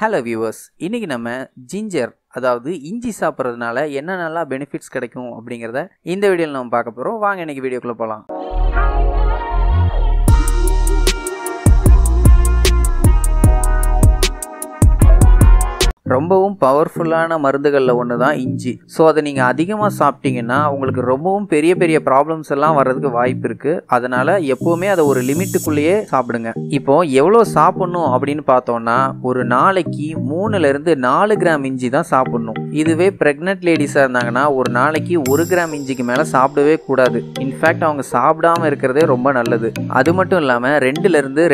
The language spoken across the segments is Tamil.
ஹலோ வியூவர்ஸ், இன்றைக்கி நம்ம ஜிஞ்சர் அதாவது இஞ்சி சாப்பிட்றதுனால என்னென்னலாம் பெனிஃபிட்ஸ் கிடைக்கும் அப்படிங்கிறத இந்த வீடியோவில் நம்ம பார்க்க போகிறோம். வாங்க இன்றைக்கி வீடியோக்குள்ளே போகலாம். ரொம்பவும் பவர்ஃபுல்லான மருந்துகளில் ஒன்று தான் இஞ்சி. ஸோ அதை நீங்கள் அதிகமாக சாப்பிட்டீங்கன்னா உங்களுக்கு ரொம்பவும் பெரிய பெரிய ப்ராப்ளம்ஸ் எல்லாம் வர்றதுக்கு வாய்ப்பு இருக்குது. அதனால் எப்போவுமே அதை ஒரு லிமிட்டுக்குள்ளேயே சாப்பிடுங்க. இப்போது எவ்வளோ சாப்பிட்ணும் அப்படின்னு பார்த்தோன்னா ஒரு நாளைக்கு 3-4 கிராம் இஞ்சி தான் சாப்பிட்ணும். இதுவே ப்ரெக்னென்ட் லேடிஸாக இருந்தாங்கன்னா ஒரு நாளைக்கு 1 கிராம் இஞ்சிக்கு மேலே சாப்பிடவே கூடாது. இன்ஃபேக்ட் அவங்க சாப்பிடாமல் இருக்கிறதே ரொம்ப நல்லது. அது மட்டும் இல்லாமல்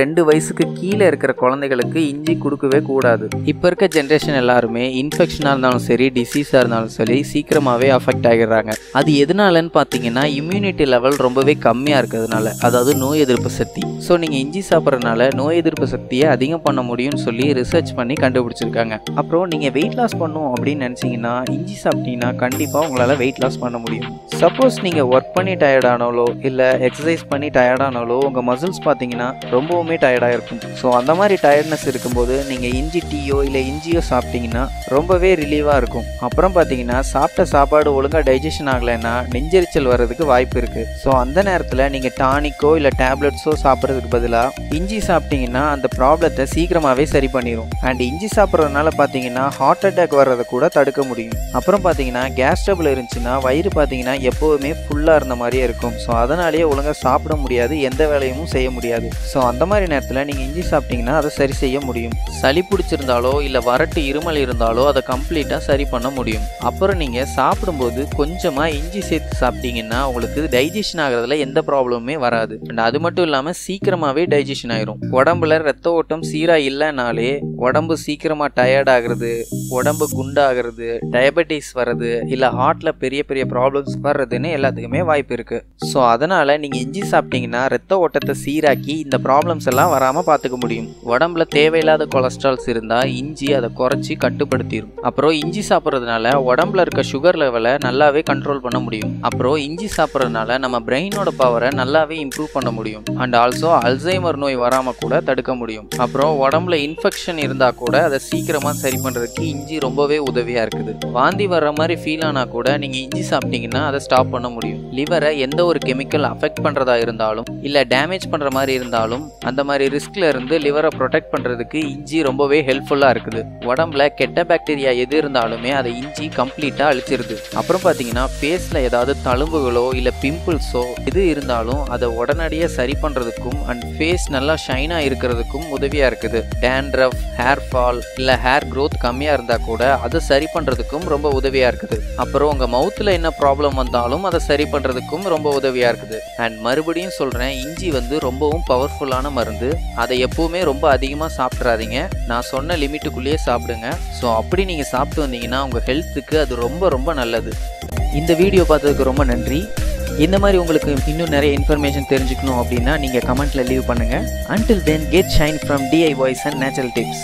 2 வயசுக்கு கீழே இருக்கிற குழந்தைகளுக்கு இஞ்சி கொடுக்கவே கூடாது. இப்போ இருக்க ஜென்ரேஷன் எல்லாருமே இன்ஃபெக்ஷனாக இருந்தாலும் சரி, டிசீஸாக இருந்தாலும் சரி, சீக்கிரமாகவே அஃபெக்ட் ஆகிடுறாங்க. அது எதனாலன்னு பார்த்தீங்கன்னா இம்யூனிட்டி லெவல் ரொம்பவே கம்மியாக இருக்கிறதுனால, அதாவது நோய் எதிர்ப்பு சக்தி. ஸோ நீங்கள் இஞ்சி சாப்பிட்றதுனால நோய் எதிர்ப்பு சக்தியை அதிகம் பண்ண முடியும்னு சொல்லி ரிசர்ச் பண்ணி கண்டுபிடிச்சிருக்காங்க. அப்புறம் நீங்கள் வெயிட் லாஸ் பண்ணணும் அப்படின்னு நினச்சிங்கன்னா இஞ்சி சாப்பிட்டீங்கன்னா கண்டிப்பாக உங்களால் வெயிட் லாஸ் பண்ண முடியும். சப்போஸ் நீங்கள் ஒர்க் பண்ணி டயர்டானாலோ இல்லை எக்ஸசைஸ் பண்ணி டயர்டானாலோ உங்கள் மசில்ஸ் பார்த்தீங்கன்னா ரொம்பவுமே டயர்டாக இருக்கும். ஸோ அந்த மாதிரி டயர்ட்னஸ் இருக்கும்போது நீங்கள் இஞ்சி டீயோ இல்லை இஞ்சியோ சாப்பிட்டீங்கன்னா ரொம்பவே ரிலீவாக இருக்கும். அப்புறம் பார்த்தீங்கன்னா சாப்பிட்ட சாப்பாடு ஒழுங்காக டைஜஷன் ஆகலைன்னா நெஞ்செரிச்சல் வர்றதுக்கு வாய்ப்பு இருக்குது. ஸோ அந்த நேரத்தில் நீங்கள் டானிக்கோ இல்லை டேப்லெட்ஸோ சாப்பிட்றதுக்கு பதிலாக இஞ்சி சாப்பிட்டீங்கன்னா அந்த ப்ராப்ளத்தை சீக்கிரமாகவே சரி பண்ணிடும். அண்ட் இஞ்சி சாப்பிட்றதுனால பார்த்தீங்கன்னா ஹார்ட் அட்டாக் வர்றதை கூட தடுக்க முடியும். அப்புறம் பார்த்தீங்கன்னா கேஸ் ட்ரபிள் இருந்துச்சுன்னா வயிறு பார்த்தீங்கன்னா எப்போவுமே ஃபுல்லாக இருந்த மாதிரியே இருக்கும். ஸோ அதனாலேயே ஒழுங்காக சாப்பிட முடியாது, எந்த வேலையும் செய்ய முடியாது. ஸோ அந்த மாதிரி நேரத்தில் நீங்கள் இஞ்சி சாப்பிட்டீங்கன்னா அதை சரி செய்ய முடியும். சளி பிடிச்சிருந்தாலோ இல்லை வறட்டு இருமல் இருந்தாலோ அதை கம்ப்ளீட்டாக சரி பண்ண முடியும். அப்புறம் நீங்கள் சாப்பிடும்போது கொஞ்சமாக இஞ்சி சேர்த்து சாப்பிட்டீங்கன்னா உங்களுக்கு டைஜஷன் ஆகிறதுல எந்த ப்ராப்ளமுமே வராது. அண்ட் அது மட்டும் இல்லாமல் சீக்கிரமாகவே டைஜஷன் ஆயிரும். உடம்புல ரத்த ஓட்டம் சீராக இல்லைனாலே உடம்பு சீக்கிரமாக டயர்ட் ஆகுறது, உடம்பு குண்டாகிறது, டயபெட்டிஸ் வர்றது, இல்லை ஹார்ட்டில் பெரிய பெரிய ப்ராப்ளம்ஸ் வர்றதுன்னு எல்லாத்துக்குமே வாய்ப்பு இருக்குது. ஸோ அதனால் நீங்கள் இஞ்சி சாப்பிட்டீங்கன்னா ரத்த ஓட்டத்தை சீராக்கி இந்த ப்ராப்ளம்ஸ் எல்லாம் வராமல் பார்த்துக்க முடியும். உடம்புல தேவையில்லாத கொலஸ்ட்ரால்ஸ் இருந்தால் இஞ்சி அதை குறைச்சி கட்டுப்படுத்திடும். அப்புறம் இஞ்சி சாப்பிட்றதுனால உடம்புல இருக்க சுகர் லெவலை நல்லாவே கண்ட்ரோல் பண்ண முடியும். அப்புறம் இஞ்சி சாப்பிட்றதுனால நம்ம பிரெயினோட பவரை நல்லாவே இம்ப்ரூவ் பண்ண முடியும். அண்ட் ஆல்சோ அல்சைமர் நோய் வராமல் கூட தடுக்க முடியும். அப்புறம் உடம்புல இன்ஃபெக்ஷன் இருந்தால் கூட அதை சீக்கிரமாக சரி பண்ணுறதுக்கு இஞ்சி ரொம்பவே உதவியாக இருக்குது. வாந்தி வர்ற மாதிரி ஃபீல் ஆனால் கூட நீங்கள் இஞ்சி சாப்பிட்டீங்கன்னா அதை ஸ்டாப் பண்ண முடியும். லிவரை எந்த ஒரு கெமிக்கல் அஃபெக்ட் பண்ணுறதா இருந்தாலும் இல்லை டேமேஜ் பண்ணுற மாதிரி இருந்தாலும் அந்த மாதிரி ரிஸ்க்ல இருந்து லிவரை ப்ரொடெக்ட் பண்ணுறதுக்கு இஞ்சி ரொம்பவே ஹெல்ப்ஃபுல்லாக இருக்குது. உடம்புல கெட்ட பாக்டீரியா எது இருந்தாலுமே அதை இஞ்சி கம்ப்ளீட்டாக அழிச்சிருது. அப்புறம் பார்த்தீங்கன்னா ஃபேஸில் ஏதாவது தழும்புகளோ இல்லை பிம்பிள்ஸோ எது இருந்தாலும் அதை உடனடியாக சரி பண்ணுறதுக்கும் அண்ட் ஃபேஸ் நல்லா ஷைனாக இருக்கிறதுக்கும் உதவியாக இருக்குது. டேண்ட்ரஃப், ஹேர் ஃபால் இல்லை ஹேர் க்ரோத் கம்மியாக இருந்தால் கூட அதை சரி பண்ணுறதுக்கும் ரொம்ப உதவியாக இருக்குது. அப்புறம் உங்கள் மவுத்தில் என்ன ப்ராப்ளம் வந்தாலும் அதை சரி பண்ணுறதுக்கும் ரொம்ப உதவியாக இருக்குது. அண்ட் மறுபடியும் சொல்கிறேன், இஞ்சி ரொம்பவும் பவர்ஃபுல்லான மருந்து. அதை எப்போவுமே ரொம்ப அதிகமாக சாப்பிட்றாதீங்க. நான் சொன்ன லிமிட்டுக்குள்ளேயே சாப்பிடுங்க. ஸோ அப்படி நீங்கள் சாப்பிட்டு வந்தீங்கன்னா உங்கள் ஹெல்த்துக்கு அது ரொம்ப ரொம்ப நல்லது. இந்த வீடியோ பார்த்ததுக்கு ரொம்ப நன்றி. இந்த மாதிரி உங்களுக்கு இன்னும் நிறைய இன்ஃபர்மேஷன் தெரிஞ்சுக்கணும் அப்படின்னா நீங்கள் கமெண்ட்டில் லீவ் பண்ணுங்கள். Until then, get shine from DIYs and natural tips.